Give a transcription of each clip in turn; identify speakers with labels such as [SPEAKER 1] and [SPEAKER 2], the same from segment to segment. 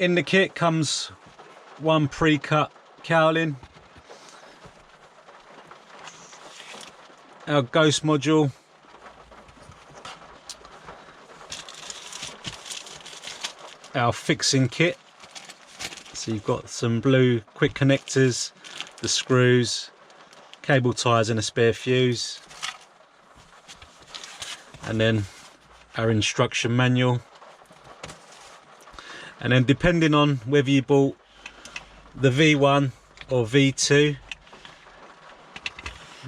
[SPEAKER 1] in the kit comes one pre-cut cowling, our ghost module, our fixing kit. So you've got some blue quick connectors, the screws, cable ties and a spare fuse, and then our instruction manual. And then depending on whether you bought the V1 or V2,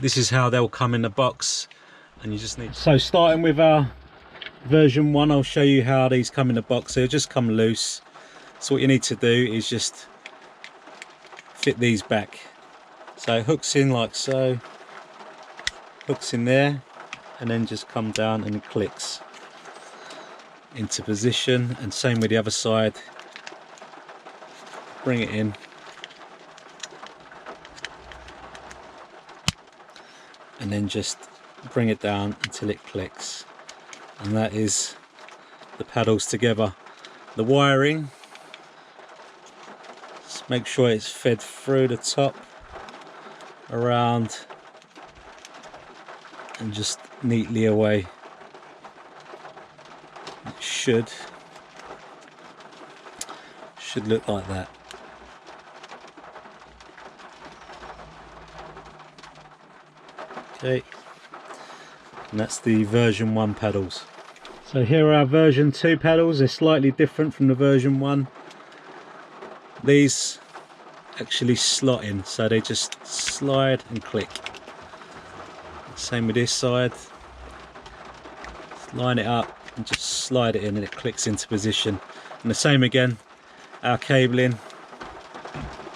[SPEAKER 1] this is how they'll come in the box, and you just need. So starting with our version 1, I'll show you how these come in the box. They'll just come loose. So what you need to do is just fit these back. So it hooks in like so, hooks in there, and then just come down and it clicks into position. And same with the other side, bring it in and then just bring it down until it clicks, and that is the paddles together. The wiring, just make sure it's fed through the top, around, and just neatly away. It should look like that. Okay, and that's the version 1 pedals. So here are our version 2 pedals. They're slightly different from the version 1. These actually slot in, so they just slide and click. Same with this side. Just line it up and just slide it in and it clicks into position. And the same again, our cabling,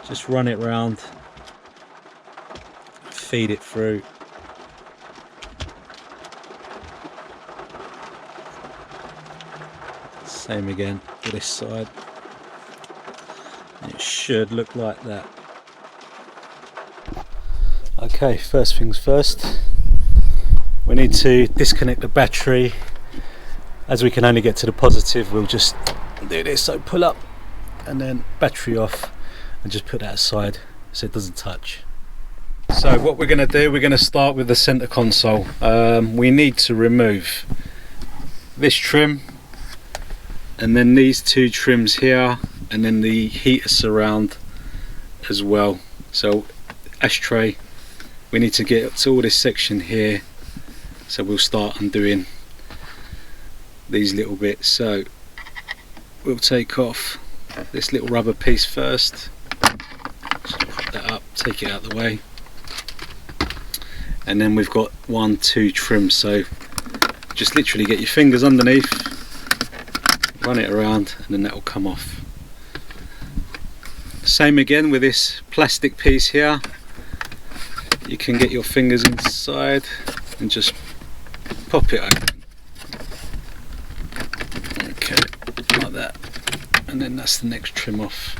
[SPEAKER 1] just run it round, feed it through. Same again for this side. It should look like that. Okay, first things first, we need to disconnect the battery. As we can only get to the positive, we'll just do this. So pull up and then battery off, and just put that aside so it doesn't touch. So what we're going to do, we're going to start with the center console. We need to remove this trim, and then these 2 trims here, and then the heater surround as well. So ashtray, we need to get to all this section here, so we'll start undoing these little bits. So we'll take off this little rubber piece first, just put that up, take it out of the way, and then we've got 1, 2 trims. So just literally get your fingers underneath, run it around, and then that will come off. Same again with this plastic piece here. You can get your fingers inside and just pop it open. Okay, like that. And then that's the next trim off.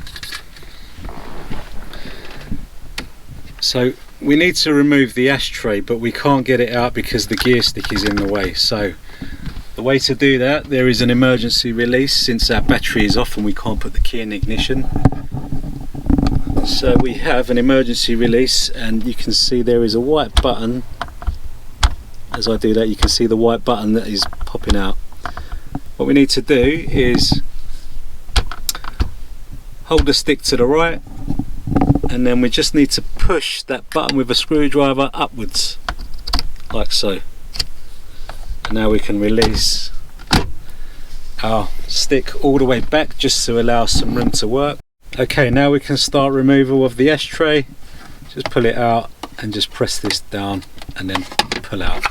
[SPEAKER 1] So we need to remove the ashtray, but we can't get it out because the gear stick is in the way. So the way to do that, there is an emergency release since our battery is off and we can't put the key in ignition. So we have an emergency release, and you can see there is a white button. As I do that, you can see the white button that is popping out. What we need to do is hold the stick to the right, and then we just need to push that button with a screwdriver upwards, like so. And now we can release our stick all the way back, just to allow some room to work. Okay, now we can start removal of the ashtray. Just pull it out and just press this down and then pull out.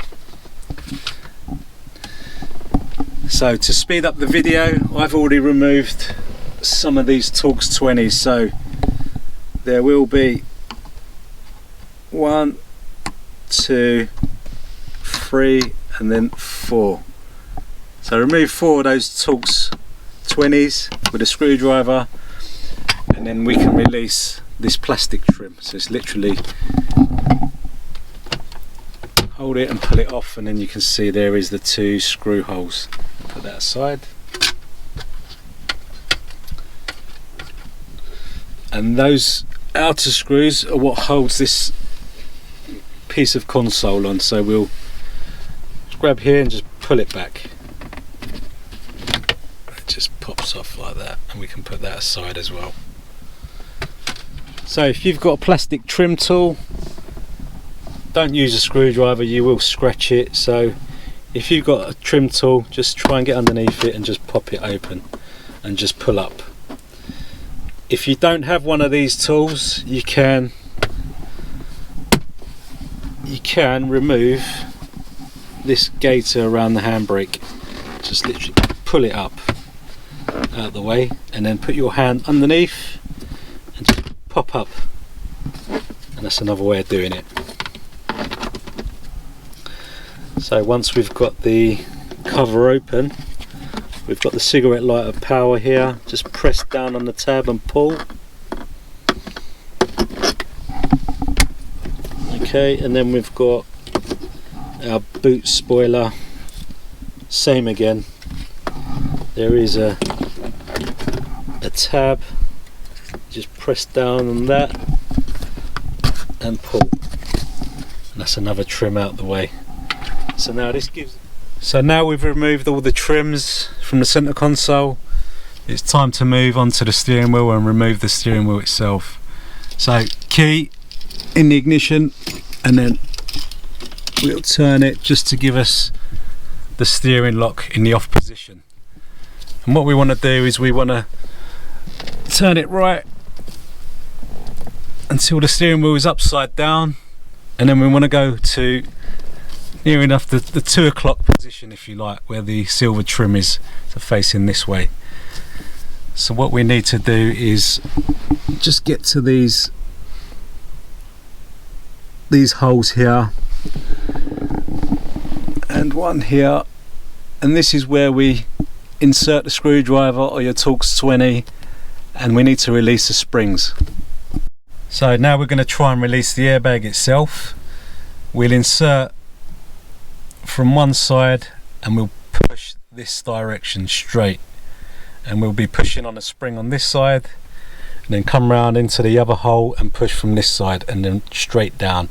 [SPEAKER 1] So to speed up the video, I've already removed some of these Torx 20s. So there will be 1, 2, 3 and then 4. So remove 4 of those Torx 20s with a screwdriver, and then we can release this plastic trim. So it's literally hold it and pull it off, and then you can see there is the 2 screw holes. Put that aside. and those outer screws are what holds this piece of console on. So we'll grab here and just pull it back. It just pops off like that, and we can put that aside as well. So if you've got a plastic trim tool, don't use a screwdriver, you will scratch it. So if you've got a trim tool, just try and get underneath it and just pop it open and just pull up. If you don't have one of these tools, you can remove this gaiter around the handbrake. Just literally pull it up out of the way, and then put your hand underneath and just pop up, and that's another way of doing it. So once we've got the cover open, we've got the cigarette lighter power here. Just press down on the tab and pull. Okay, and then we've got our boot spoiler. Same again. There is a tab. Just press down on that and pull. And that's another trim out the way. So now we've removed all the trims from the center console. It's time to move on to the steering wheel and remove the steering wheel itself. So key in the ignition, and then we'll turn it just to give us the steering lock in the off position. And what we want to do is we want to turn it right until the steering wheel is upside down, and then we want to go to near enough the 2 o'clock position, if you like, where the silver trim is, so facing this way. So what we need to do is just get to these holes here and one here, and this is where we insert the screwdriver or your Torx 20, and we need to release the springs. So now we're going to try and release the airbag itself. We'll insert from one side and we'll push this direction straight, and we'll be pushing on a spring on this side, and then come round into the other hole and push from this side and then straight down.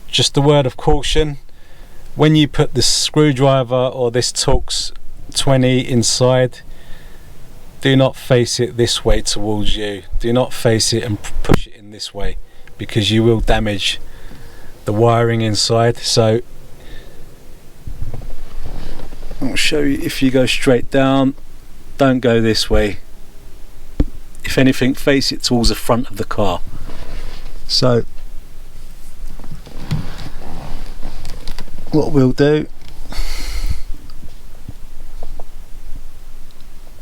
[SPEAKER 1] Just a word of caution, when you put the screwdriver or this Torx 20 inside, do not face it this way towards you. Do not face it and push it in this way, because you will damage the wiring inside. So I'll show you. If you go straight down, don't go this way. If anything, face it towards the front of the car. So what we'll do,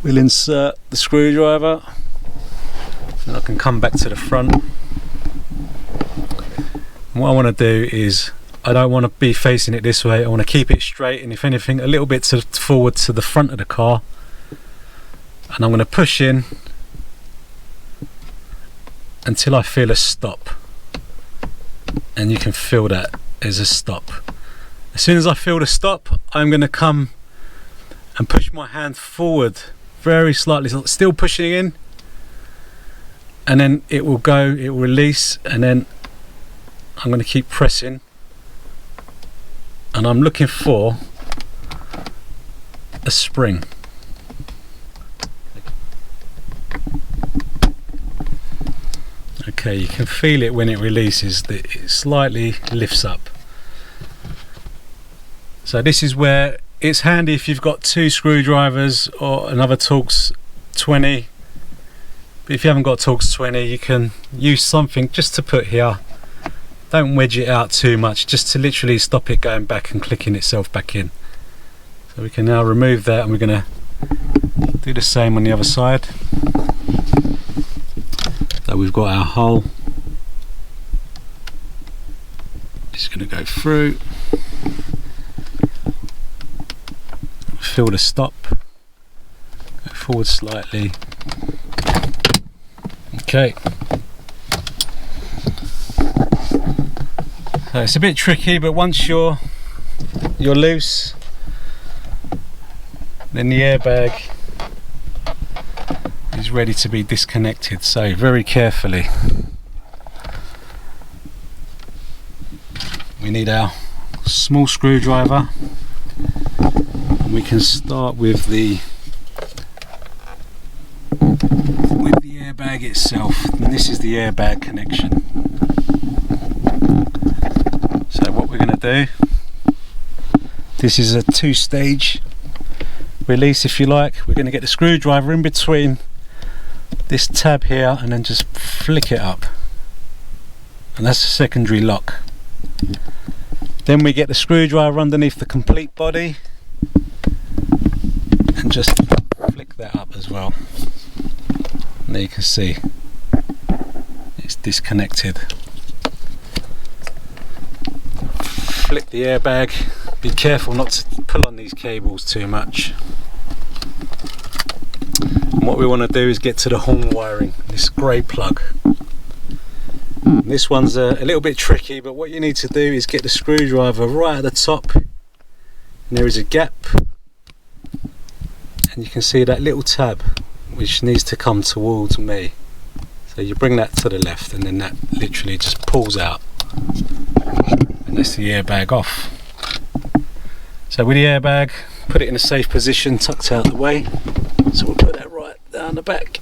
[SPEAKER 1] we'll insert the screwdriver, and I can come back to the front. And what I want to do is, I don't want to be facing it this way, I want to keep it straight, and if anything, a little bit forward to the front of the car. And I'm going to push in until I feel a stop, and you can feel that there's a stop. As soon as I feel the stop, I'm going to come and push my hand forward very slightly, still pushing in, and then it will go, it will release, and then I'm going to keep pressing, and I'm looking for a spring. Okay, you can feel it when it releases, that it slightly lifts up. So this is where it's handy if you've got 2 screwdrivers or another Torx 20. But if you haven't got Torx 20, you can use something just to put here. Don't wedge it out too much, just to literally stop it going back and clicking itself back in. So we can now remove that, and we're going to do the same on the other side. So we've got our hole. Just going to go through. Feel the stop. Go forward slightly. Okay. So it's a bit tricky, but once you're loose, then the airbag is is ready to be disconnected, so very carefully. We need our small screwdriver, and we can start with the airbag itself, and this is the airbag connection. So what we're going to do, this is a two-stage release if you like. We're going to get the screwdriver in between this tab here and then just flick it up, and that's the secondary lock. Then we get the screwdriver underneath the complete body and just flick that up as well. And there you can see it's disconnected. Flip the airbag. Be careful not to pull on these cables too much. And what we want to do is get to the horn wiring, this grey plug. This one's a little bit tricky, but what you need to do is get the screwdriver right at the top, and there is a gap, and you can see that little tab which needs to come towards me. So you bring that to the left, and then that literally just pulls out, and that's the airbag off. So with the airbag, put it in a safe position, tucked out the way. So we'll put that right down the back.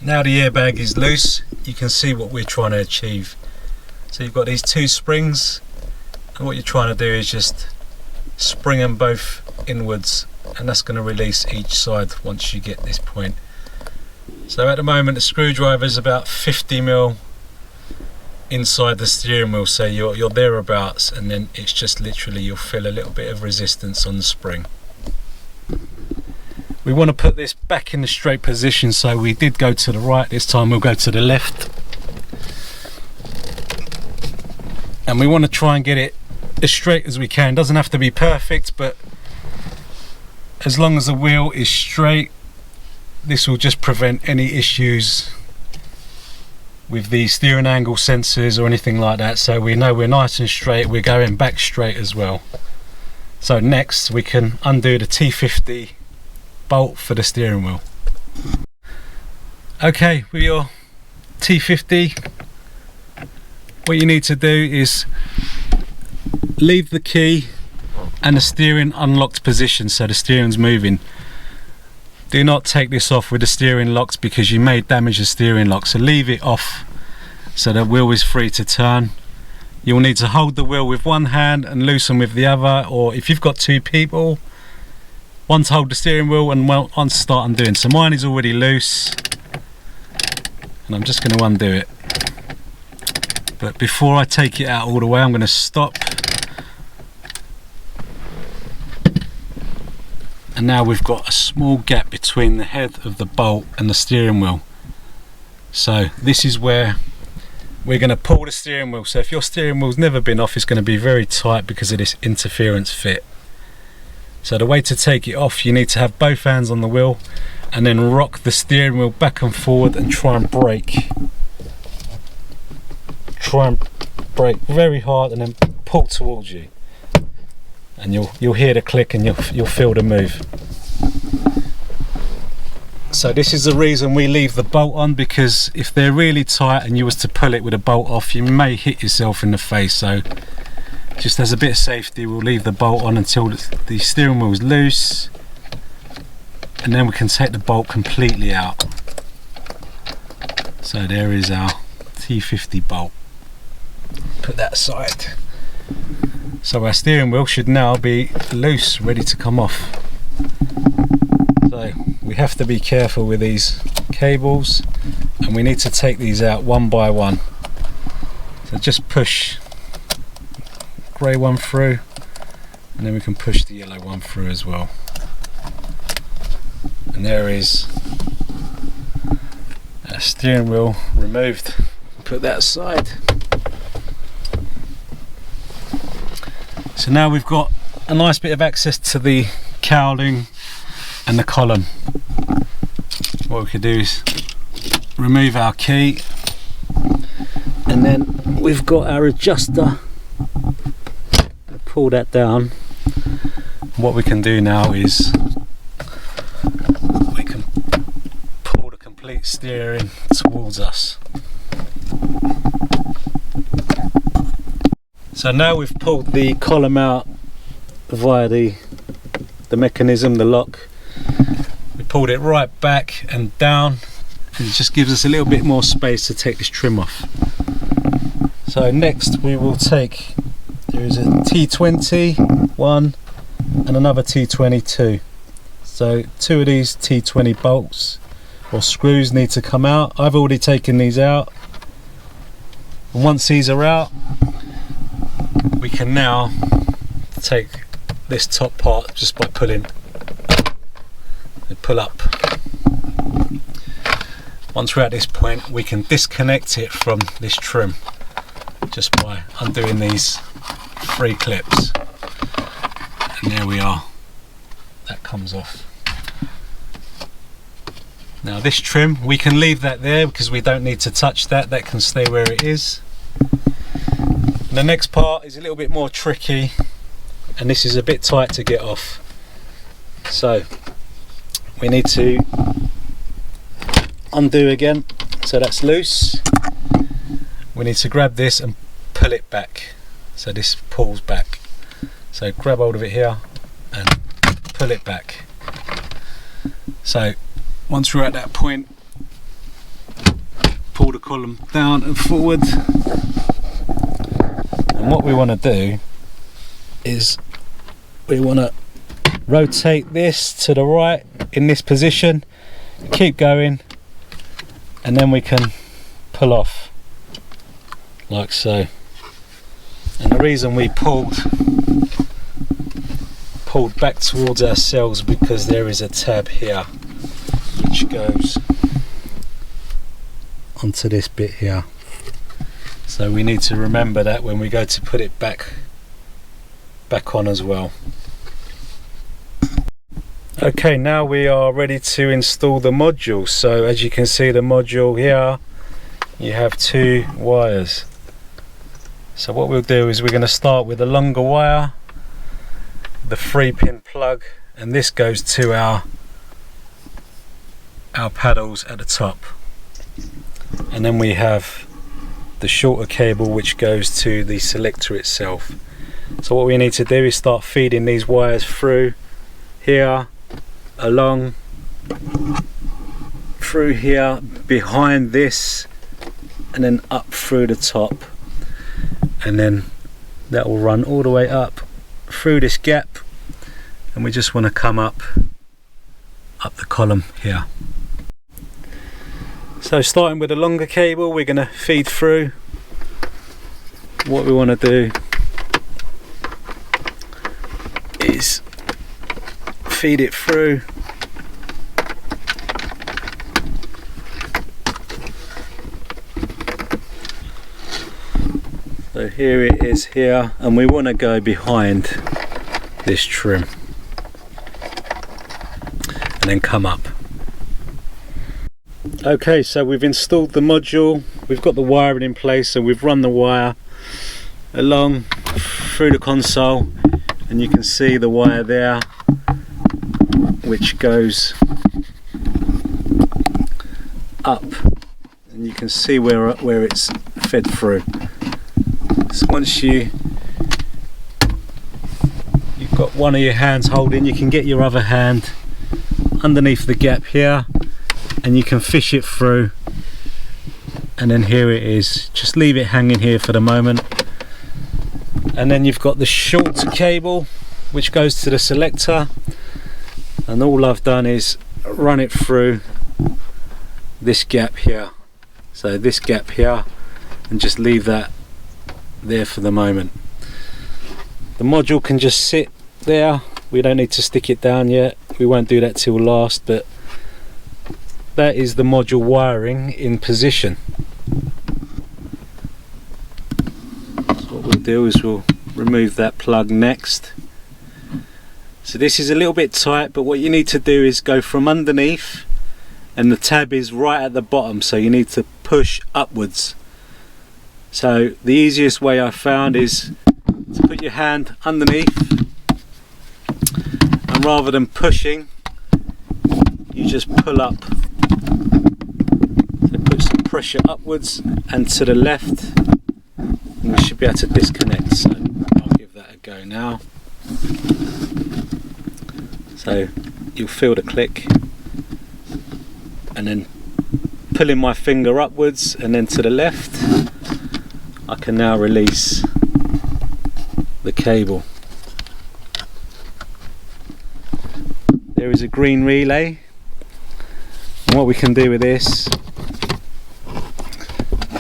[SPEAKER 1] Now the airbag is loose, you can see what we're trying to achieve. So you've got these two springs, and what you're trying to do is just spring them both inwards, and that's going to release each side once you get this point. So at the moment the screwdriver is about 50mm inside the steering wheel, so you're thereabouts, and then it's just literally you'll feel a little bit of resistance on the spring. We want to put this back in the straight position, so we did go to the right, this time we'll go to the left. And we want to try and get it as straight as we can. Doesn't have to be perfect, but as long as the wheel is straight, this will just prevent any issues with the steering angle sensors or anything like that. So we know we're nice and straight, we're going back straight as well. So next we can undo the T50 bolt for the steering wheel. Okay, with your T50, what you need to do is leave the key and the steering unlocked position, so the steering's moving. Do not take this off with the steering locked, because you may damage the steering lock, so leave it off so the wheel is free to turn. You'll need to hold the wheel with one hand and loosen with the other, or if you've got two people, one to hold the steering wheel and one to start undoing. So mine is already loose, and I'm just going to undo it. But before I take it out all the way, I'm going to stop. And now we've got a small gap between the head of the bolt and the steering wheel. So this is where we're going to pull the steering wheel. So if your steering wheel's never been off, it's going to be very tight because of this interference fit. So the way to take it off, you need to have both hands on the wheel and then rock the steering wheel back and forward and try and brake. Try and brake very hard and then pull towards you. And you'll hear the click and you'll feel the move. So this is the reason we leave the bolt on, because if they're really tight and you was to pull it with a bolt off, you may hit yourself in the face. So just as a bit of safety, we'll leave the bolt on until the steering wheel is loose, and then we can take the bolt completely out. So there is our T50 bolt. Put that aside. So our steering wheel should now be loose, ready to come off. So we have to be careful with these cables, and we need to take these out one by one. So just push the grey one through, and then we can push the yellow one through as well. And there is our steering wheel removed. Put that aside. So now we've got a nice bit of access to the cowling and the column. What we could do is remove our key, and then we've got our adjuster. Pull that down. What we can do now is steering towards us. So now we've pulled the column out via the mechanism, the lock. We pulled it right back and down, and it just gives us a little bit more space to take this trim off. So next we will take, there is a T20 one and another T22. So two of these T20 bolts or screws need to come out. I've already taken these out, and once these are out, we can now take this top part just by pulling and pull up. Once we're at this point, we can disconnect it from this trim just by undoing these 3 clips, and there we are, that comes off. Now this trim, we can leave that there because we don't need to touch that, that can stay where it is. The next part is a little bit more tricky, and this is a bit tight to get off. So we need to undo again, so that's loose. We need to grab this and pull it back, so this pulls back. So grab hold of it here and pull it back. So once we're at that point, pull the column down and forward. And what we want to do is we want to rotate this to the right in this position, keep going, and then we can pull off like so. And the reason we pulled back towards ourselves because there is a tab here which goes onto this bit here. So we need to remember that when we go to put it back on as well. Okay, now we are ready to install the module. So as you can see, the module here, you have 2 wires. So what we'll do is we're going to start with a longer wire, the 3-pin plug, and this goes to our paddles at the top. And then we have the shorter cable which goes to the selector itself. So what we need to do is start feeding these wires through here, along, through here, behind this, and then up through the top, and then that will run all the way up through this gap, and we just want to come up the column here. So starting with a longer cable, we're going to feed through. What we want to do is feed it through. So here it is here, and we want to go behind this trim and then come up. Okay, so we've installed the module, we've got the wiring in place, so we've run the wire along through the console, and you can see the wire there which goes up, and you can see where it's fed through. So once you've got one of your hands holding, you can get your other hand underneath the gap here and you can fish it through, and then here it is. Just leave it hanging here for the moment, and then you've got the short cable which goes to the selector, and all I've done is run it through this gap here, so this gap here, and just leave that there for the moment. The module can just sit there, we don't need to stick it down yet, we won't do that till last, but that is the module wiring in position. So what we'll do is we'll remove that plug next. So this is a little bit tight, but what you need to do is go from underneath, and the tab is right at the bottom, so you need to push upwards. So the easiest way I found is to put your hand underneath, and rather than pushing, you just pull up pressure upwards and to the left, and we should be able to disconnect. So I'll give that a go now. So you'll feel the click, and then pulling my finger upwards and then to the left, I can now release the cable. There is a green relay, and what we can do with this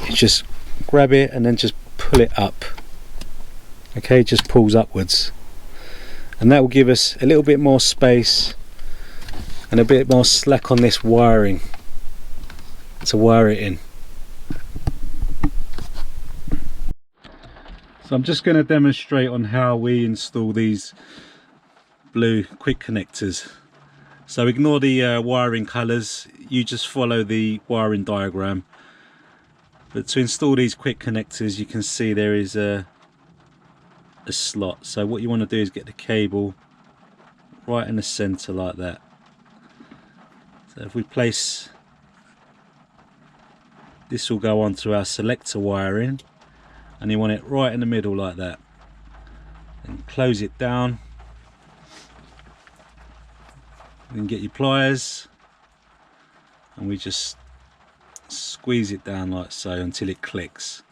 [SPEAKER 1] is just grab it and then just pull it up. Okay, it just pulls upwards, and that will give us a little bit more space and a bit more slack on this wiring to wire it in. So I'm just going to demonstrate on how we install these blue quick connectors. So ignore the wiring colours, you just follow the wiring diagram. But to install these quick connectors, you can see there is a slot. So what you want to do is get the cable right in the centre like that. So if we place, this will go onto our selector wiring, and you want it right in the middle like that. And close it down. Then get your pliers, and we just squeeze it down like so until it clicks.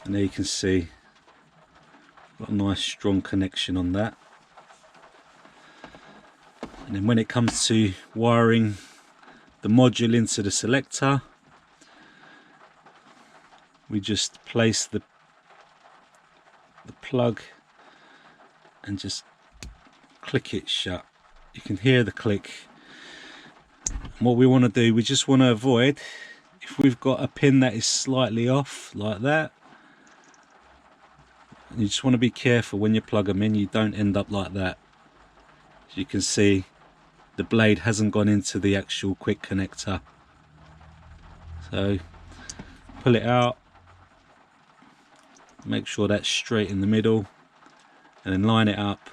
[SPEAKER 1] And there you can see, got a nice strong connection on that. And then when it comes to wiring the module into the selector, we just place the plug and just click it shut. You can hear the click. And what we want to do, we just want to avoid, if we've got a pin that is slightly off like that, you just want to be careful when you plug them in, you don't end up like that. As you can see, the blade hasn't gone into the actual quick connector. So pull it out, make sure that's straight in the middle, and then line it up,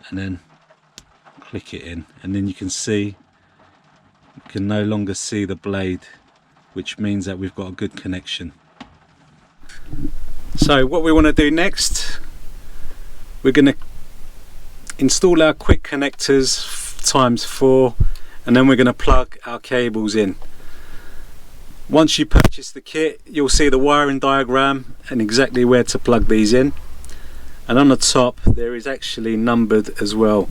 [SPEAKER 1] and then click it in, and then you can see, you can no longer see the blade, which means that we've got a good connection. So what we want to do next, we're going to install our quick connectors ×4, and then we're going to plug our cables in. Once you purchase the kit, you'll see the wiring diagram and exactly where to plug these in, and on the top there is actually numbered as well,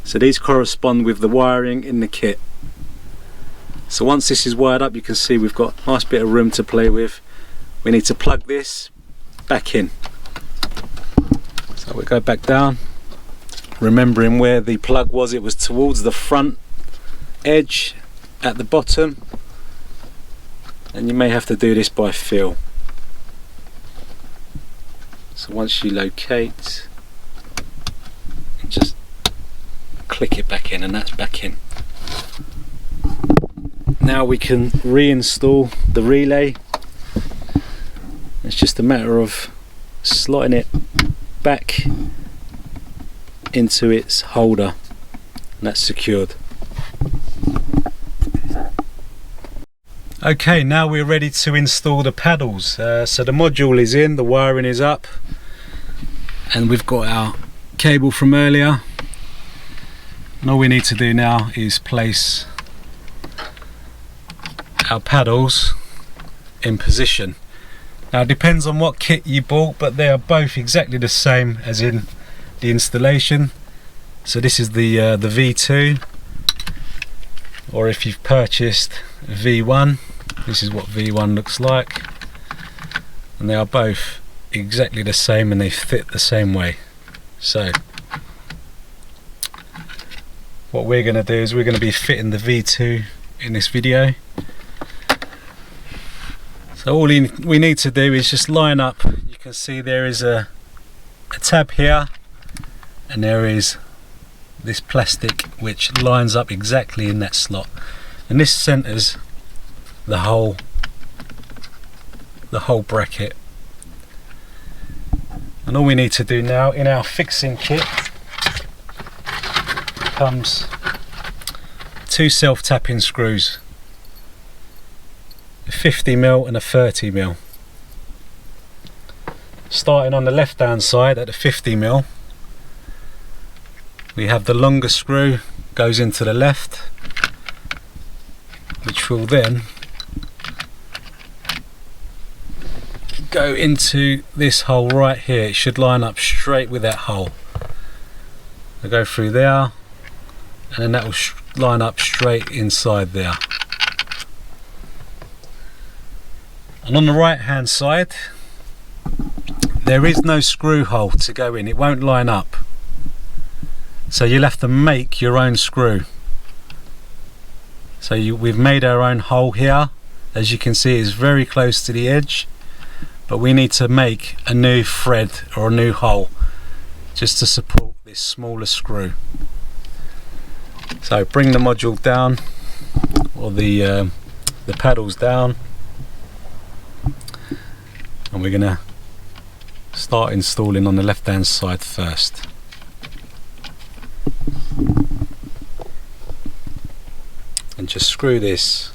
[SPEAKER 1] so these correspond with the wiring in the kit. So once this is wired up, you can see we've got a nice bit of room to play with. We need to plug this back in, so we go back down, remembering where the plug was, it was towards the front edge at the bottom, and you may have to do this by feel. So once you locate, just click it back in, and that's back in. Now we can reinstall the relay. It's just a matter of slotting it back into its holder, and that's secured. Okay, now we're ready to install the paddles. So the module is in, the wiring is up, and we've got our cable from earlier. And all we need to do now is place our paddles in position. Now it depends on what kit you bought, but they are both exactly the same as in the installation. So this is the V2, or if you've purchased V1, this is what V1 looks like, and they are both exactly the same and they fit the same way. So what we're going to do is we're going to be fitting the V2 in this video. So all we need to do is just line up. You can see there is a tab here, and there is this plastic which lines up exactly in that slot, and this centers the whole bracket. And all we need to do now, in our fixing kit comes 2 self-tapping screws. a 50mm and a 30mm. Starting on the left hand side at the 50mm, we have the longer screw goes into the left, which will then go into this hole right here. It should line up straight with that hole. I'll go through there, and then that will line up straight inside there. And on the right hand side, there is no screw hole to go in. It won't line up. So you'll have to make your own screw. So we've made our own hole here. As you can see, it's very close to the edge, but we need to make a new thread or a new hole just to support this smaller screw. So bring the module down, or the paddles down, and we're gonna start installing on the left hand side first. And just screw this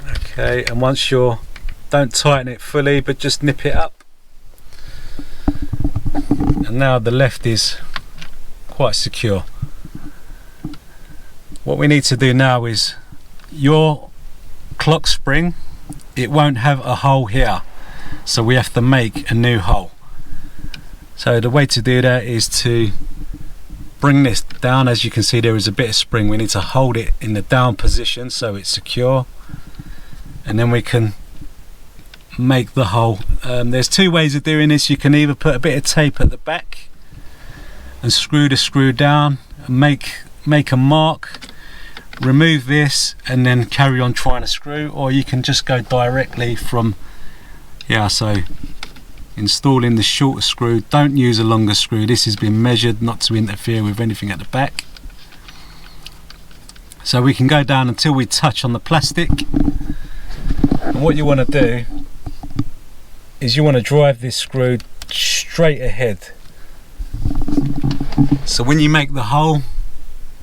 [SPEAKER 1] okay, and once you're, don't tighten it fully, but just nip it up. And now the left is quite secure. What we need to do now is, your clock spring, it won't have a hole here, so we have to make a new hole. So the way to do that is to bring this down. As you can see, there is a bit of spring. We need to hold it in the down position so it's secure, and then we can make the hole. There's two ways of doing this. You can either put a bit of tape at the back and screw the screw down and make a mark, remove this, and then carry on trying to screw, or you can just go directly from here. So installing the shorter screw, don't use a longer screw. This has been measured not to interfere with anything at the back. So we can go down until we touch on the plastic. And what you want to do is you want to drive this screw straight ahead. So when you make the hole,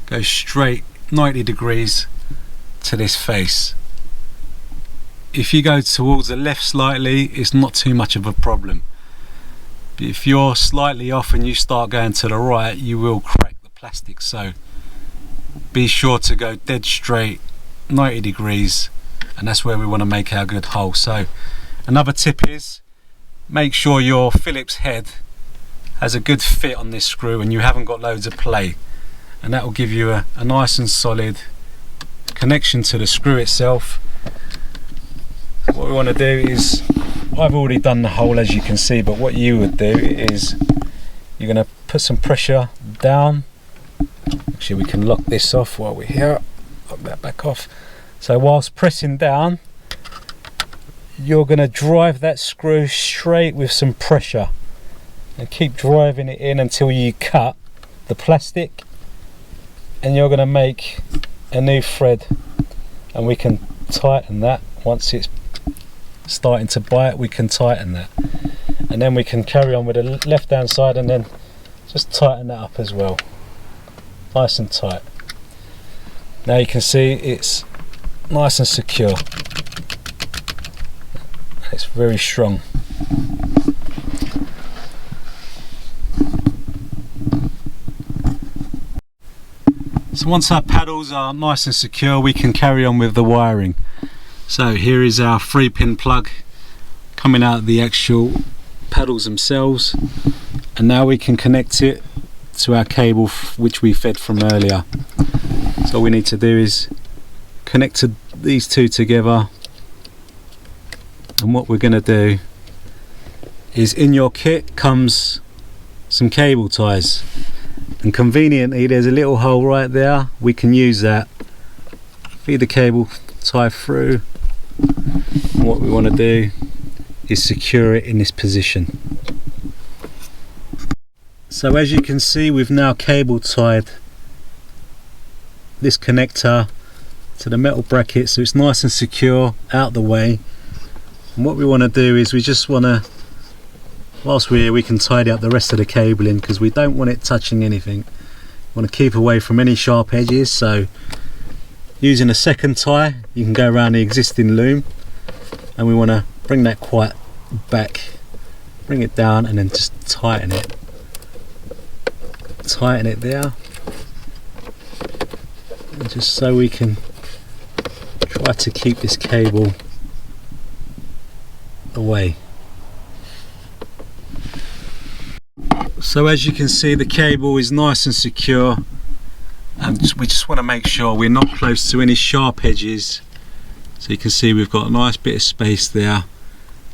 [SPEAKER 1] go straight 90 degrees to this face. If you go towards the left slightly, it's not too much of a problem. But if you're slightly off and you start going to the right, you will crack the plastic. So be sure to go dead straight 90 degrees, and that's where we want to make our good hole. So another tip is, make sure your Phillips head has a good fit on this screw and you haven't got loads of play, and that will give you a nice and solid connection to the screw itself. What we want to do is, I've already done the hole as you can see, but what you would do is you're going to put some pressure down. Actually, we can lock this off while we're here. Lock that back off. So whilst pressing down, you're going to drive that screw straight with some pressure, and keep driving it in until you cut the plastic, and you're going to make a new thread, and we can tighten that. Once it's starting to bite, we can tighten that, and then we can carry on with the left hand side and then just tighten that up as well, nice and tight. Now you can see it's nice and secure, it's very strong. So once our paddles are nice and secure, we can carry on with the wiring. So here is our 3-pin plug coming out of the actual paddles themselves, and now we can connect it to our cable which we fed from earlier. So all we need to do is connect these two together, and what we're going to do is, in your kit comes some cable ties, and conveniently there's a little hole right there. We can use that, feed the cable tie through, and what we want to do is secure it in this position. So as you can see, we've now cable tied this connector to the metal bracket, so it's nice and secure out the way. And what we want to do is we just want to whilst we're here we can tidy up the rest of the cabling, because we don't want it touching anything. We want to keep away from any sharp edges, so using a second tie you can go around the existing loom, and we want to bring that quite back, bring it down, and then just tighten it there, and just so we can try to keep this cable away. So as you can see, the cable is nice and secure, and we just want to make sure we're not close to any sharp edges. So you can see we've got a nice bit of space there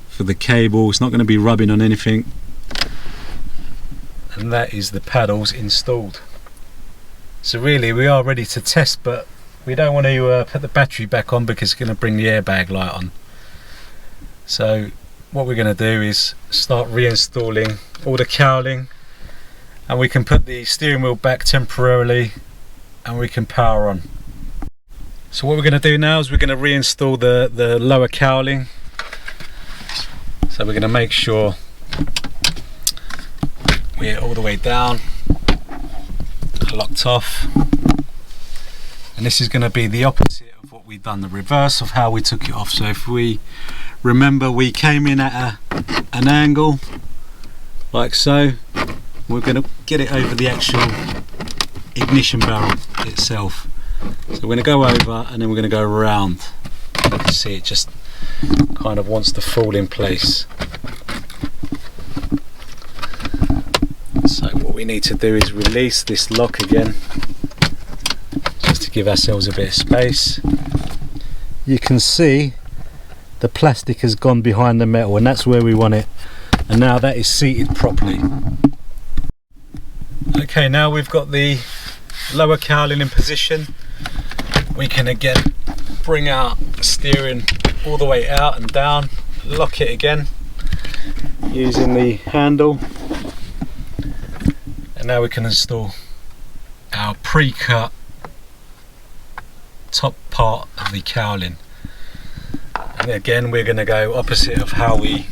[SPEAKER 1] for the cable. It's not going to be rubbing on anything, and that is the paddles installed. So really we are ready to test, but we don't want to put the battery back on because it's going to bring the airbag light on. So what we're going to do is start reinstalling all the cowling, and we can put the steering wheel back temporarily and we can power on. So what we're going to do now is we're going to reinstall the lower cowling. So we're going to make sure we're all the way down, locked off, and this is going to be the opposite of what we've done, the reverse of how we took it off. So if we remember, we came in at an angle like so. We're going to get it over the actual ignition barrel itself. So we're going to go over and then we're going to go around. You can see it just kind of wants to fall in place. So what we need to do is release this lock again, just to give ourselves a bit of space. You can see the plastic has gone behind the metal, and that's where we want it, and now that is seated properly. Okay, now we've got the lower cowling in position, we can again bring our steering all the way out and down, lock it again using the handle, and now we can install our pre-cut top part of the cowling. And again we're going to go opposite of how we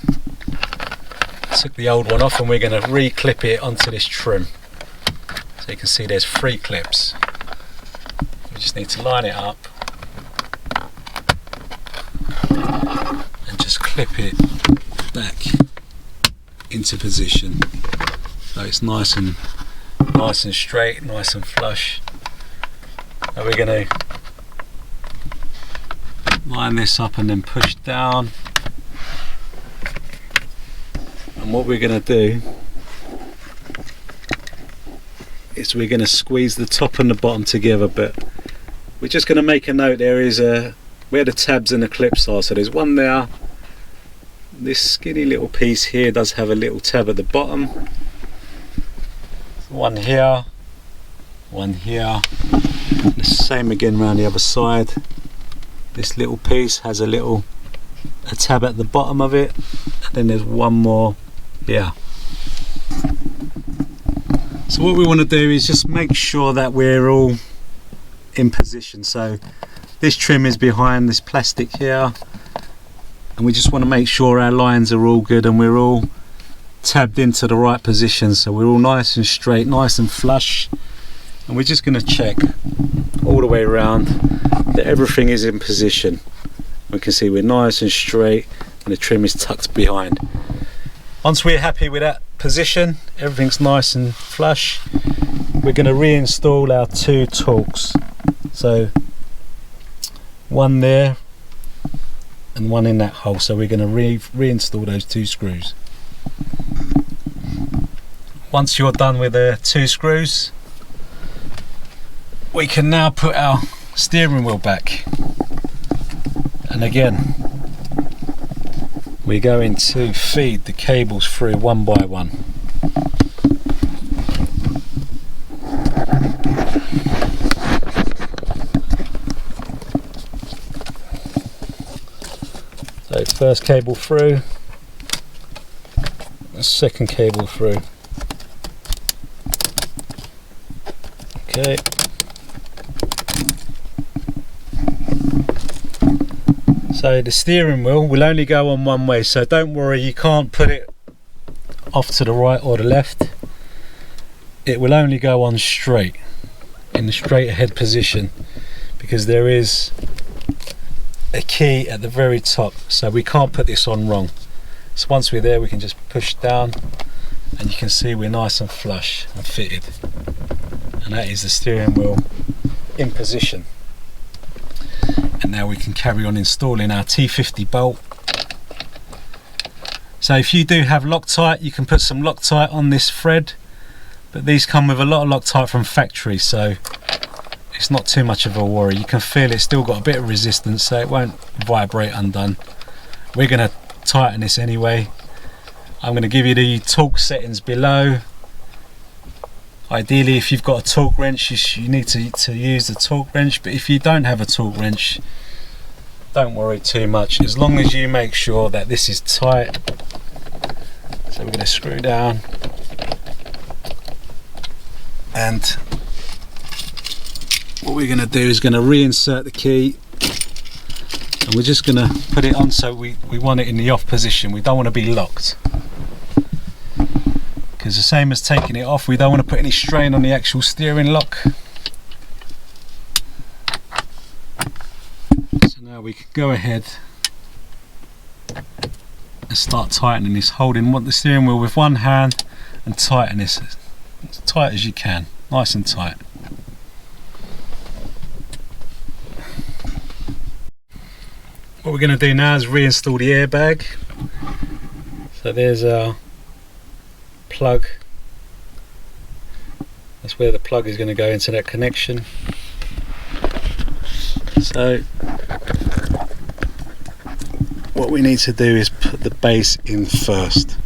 [SPEAKER 1] took the old one off, and we're going to re-clip it onto this trim. So you can see there's 3 clips. We just need to line it up and just clip it back into position, so it's nice and straight, nice and flush. And we're going to line this up and then push down, and what we're going to do is we're going to squeeze the top and the bottom together, but we're just going to make a note there is where the tabs and the clips are. So there's one there, this skinny little piece here does have a little tab at the bottom, one here, the same again around the other side. This little piece has a tab at the bottom of it, and then there's one more here. So what we want to do is just make sure that we're all in position. So this trim is behind this plastic here, and we just want to make sure our lines are all good and we're all tabbed into the right position, so we're all nice and straight, nice and flush. And we're just going to check all the way around that everything is in position. We can see we're nice and straight and the trim is tucked behind. Once we're happy with that position, everything's nice and flush, we're going to reinstall our 2 torques. So one there and one in that hole, so we're going to reinstall those 2 screws. Once you're done with the 2 screws, we can now put our steering wheel back, and again we're going to feed the cables through one by one. So first cable through, the second cable through. Okay. So the steering wheel will only go on one way, so don't worry, you can't put it off to the right or the left, it will only go on straight, in the straight ahead position, because there is a key at the very top, so we can't put this on wrong. So once we're there, we can just push down and you can see we're nice and flush and fitted, and that is the steering wheel in position. And now we can carry on installing our T50 bolt. So if you do have Loctite, you can put some Loctite on this thread, but these come with a lot of Loctite from factory, so it's not too much of a worry. You can feel it's still got a bit of resistance, so it won't vibrate undone. We're going to tighten this anyway. I'm going to give you the torque settings below. Ideally, if you've got a torque wrench, you need to use the torque wrench, but if you don't have a torque wrench, don't worry too much, as long as you make sure that this is tight. So we're going to screw down, and what we're going to do is going to reinsert the key, and we're just going to put it on so we want it in the off position. We don't want to be locked, because the same as taking it off, we don't want to put any strain on the actual steering lock. So now we can go ahead and start tightening this, holding the steering wheel with one hand and tighten this as tight as you can, nice and tight. What we're going to do now is reinstall the airbag. So there's our plug. That's where the plug is going to go into that connection. So what we need to do is put the base in first.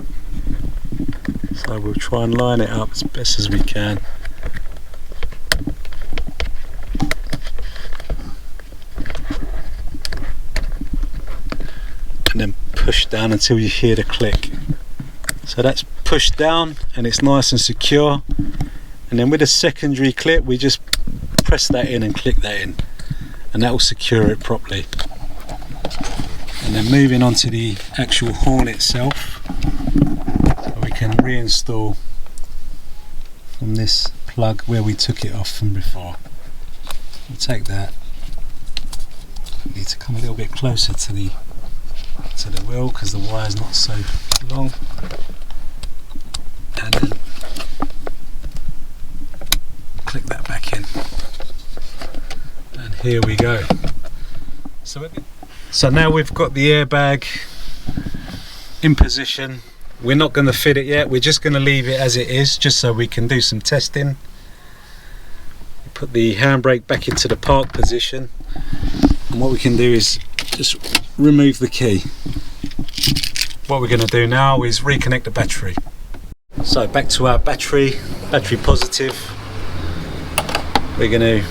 [SPEAKER 1] So we'll try and line it up as best as we can. And then push down until you hear the click. So that's pushed down and it's nice and secure, and then with a secondary clip we just press that in and click that in, and that will secure it properly. And then moving on to the actual horn itself, we can reinstall from this plug where we took it off from before. We'll take that, need to come a little bit closer to the wheel because the wire's not so long, and then click that back in, and here we go. So now we've got the airbag in position. We're not going to fit it yet, we're just going to leave it as it is, just so we can do some testing. Put the handbrake back into the park position, and what we can do is just remove the key. What we're going to do now is reconnect the battery. So back to our battery positive. We're going to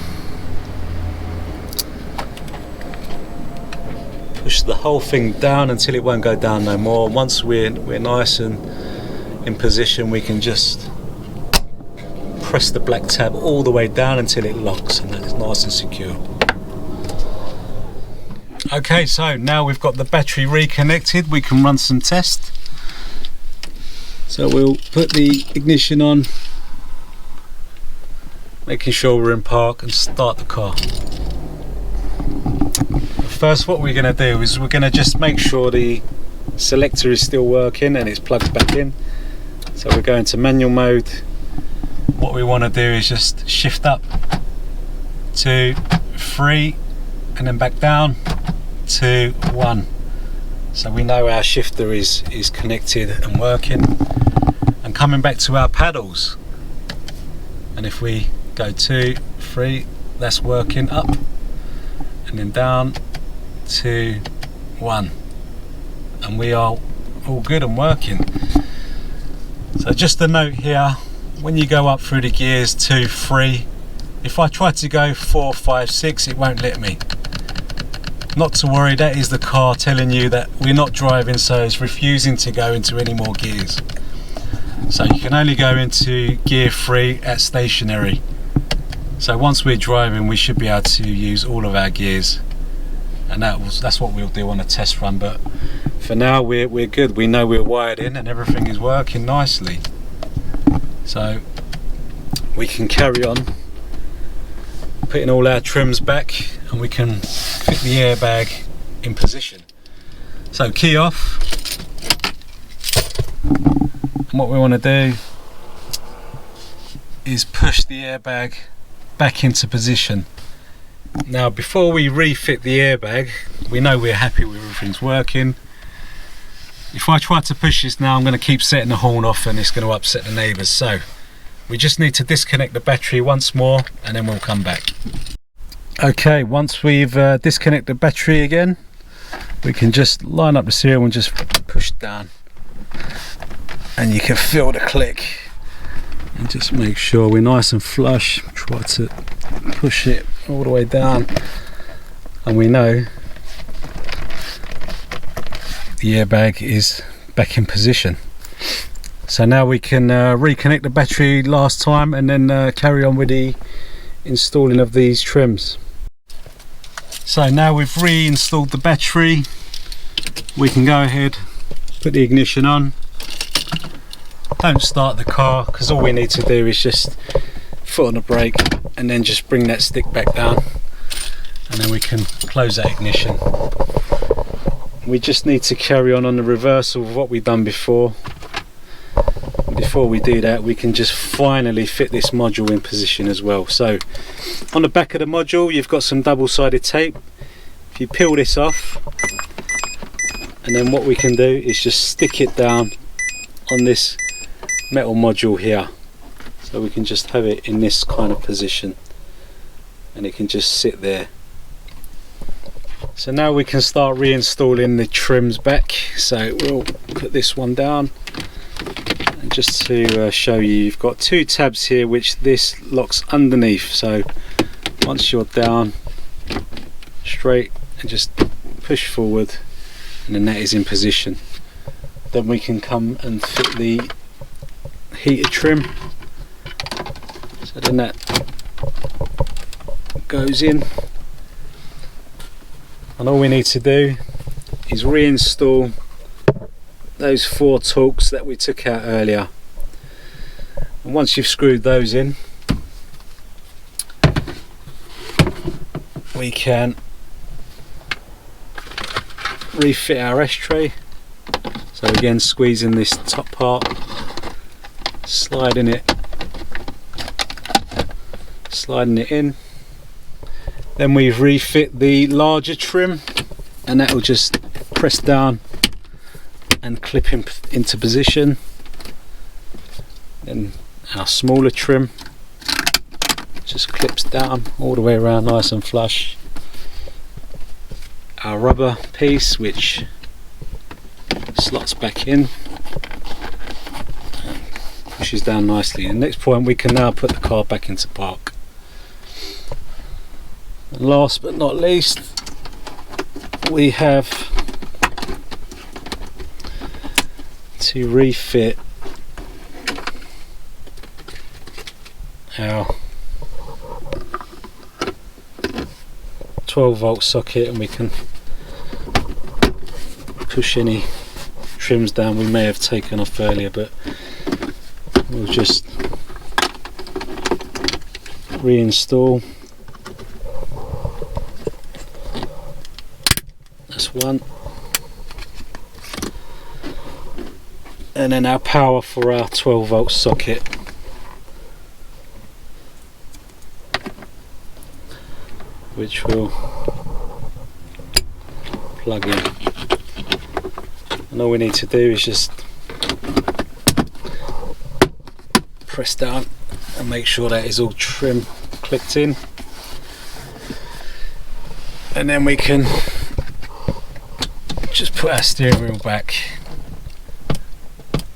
[SPEAKER 1] push the whole thing down until it won't go down no more. Once we're nice and in position, we can just press the black tab all the way down until it locks, and that is nice and secure. Okay, so now we've got the battery reconnected, we can run some tests. So we'll put the ignition on, making sure we're in park, and start the car. First, what we're going to do is we're going to just make sure the selector is still working and it's plugged back in. So we're going to manual mode. What we want to do is just shift up to 3 and then back down to 1. So we know our shifter is connected and working. And coming back to our paddles, and if we go 2, 3, that's working, up and then down to 1, and we are all good and working. So just a note here, when you go up through the gears 2, 3, if I try to go 4, 5, 6, it won't let me. Not to worry, that is the car telling you that we're not driving, so it's refusing to go into any more gears. So you can only go into gear 3 at stationary. So once we're driving, we should be able to use all of our gears, and that's what we'll do on a test run. But for now we're good. We know we're wired in and everything is working nicely, so we can carry on putting all our trims back and we can fit the airbag in position. So key off, and what we want to do is push the airbag back into position. Now before we refit the airbag, we know we're happy with everything's working. If I try to push this now, I'm going to keep setting the horn off and it's going to upset the neighbours. So we just need to disconnect the battery once more and then we'll come back. Okay, once we've disconnected the battery again, we can just line up the serial and just push down, and you can feel the click. And just make sure we're nice and flush. Try to push it all the way down, and we know the airbag is back in position. So now we can reconnect the battery last time and then carry on with the installing of these trims. So now we've reinstalled the battery, we can go ahead, put the ignition on. Don't start the car, because all we need to do is just foot on the brake and then just bring that stick back down, and then we can close that ignition. We just need to carry on the reversal of what we've done before. Before we do that, we can just finally fit this module in position as well. So on the back of the module you've got some double-sided tape. If you peel this off, and then what we can do is just stick it down on this metal module here, so we can just have it in this kind of position and it can just sit there. So now we can start reinstalling the trims back. So we'll put this one down, and just to show you, you've got two tabs here which this locks underneath. So once you're down straight and just push forward, and then that is in position. Then we can come and fit the heater trim, so then that goes in, and all we need to do is reinstall those 4 Torx that we took out earlier. And once you've screwed those in, we can refit our ashtray. So again, squeezing this top part, sliding it in. Then we refit the larger trim, and that will just press down and clip into position. Then our smaller trim just clips down all the way around, nice and flush. Our rubber piece, which slots back in and pushes down nicely. And next point, we can now put the car back into park. And last but not least, we have to refit our 12-volt socket, and we can push any trims down we may have taken off earlier, but we'll just reinstall. That's one, and then our power for our 12-volt socket, which will plug in. And all we need to do is just press down and make sure that is all trim clicked in, and then we can just put our steering wheel back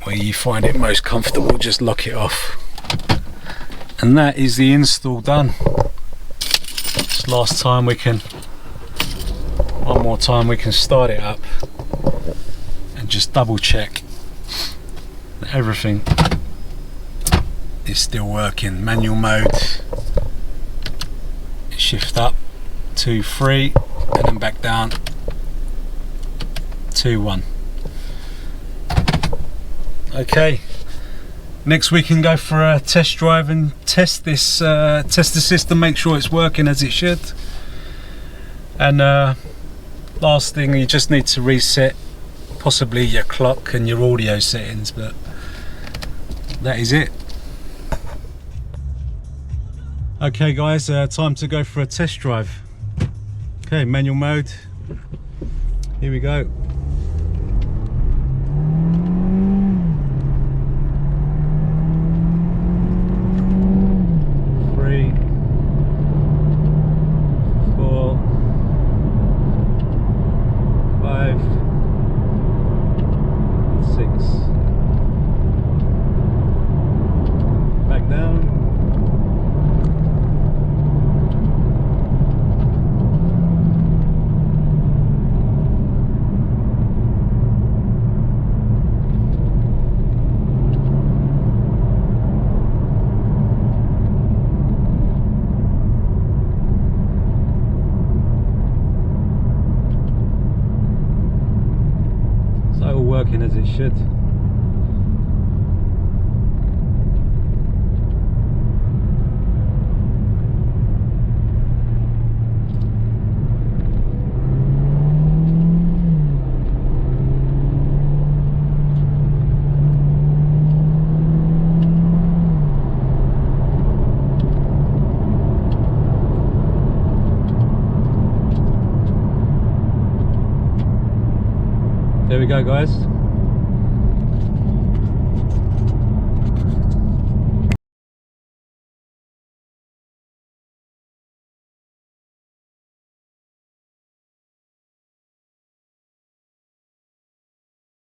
[SPEAKER 1] where you find it most comfortable, just lock it off, and that is the install done. This last time we can, one more time we can start it up and just double check that everything is still working. Manual mode, shift up, 2, 3, and then back down, 2, 1. Okay, next we can go for a test drive and test this, test the system, make sure it's working as it should. And last thing, you just need to reset possibly your clock and your audio settings, but that is it. Okay guys, time to go for a test drive. Okay, manual mode, here we go. All working as it should. There we go guys.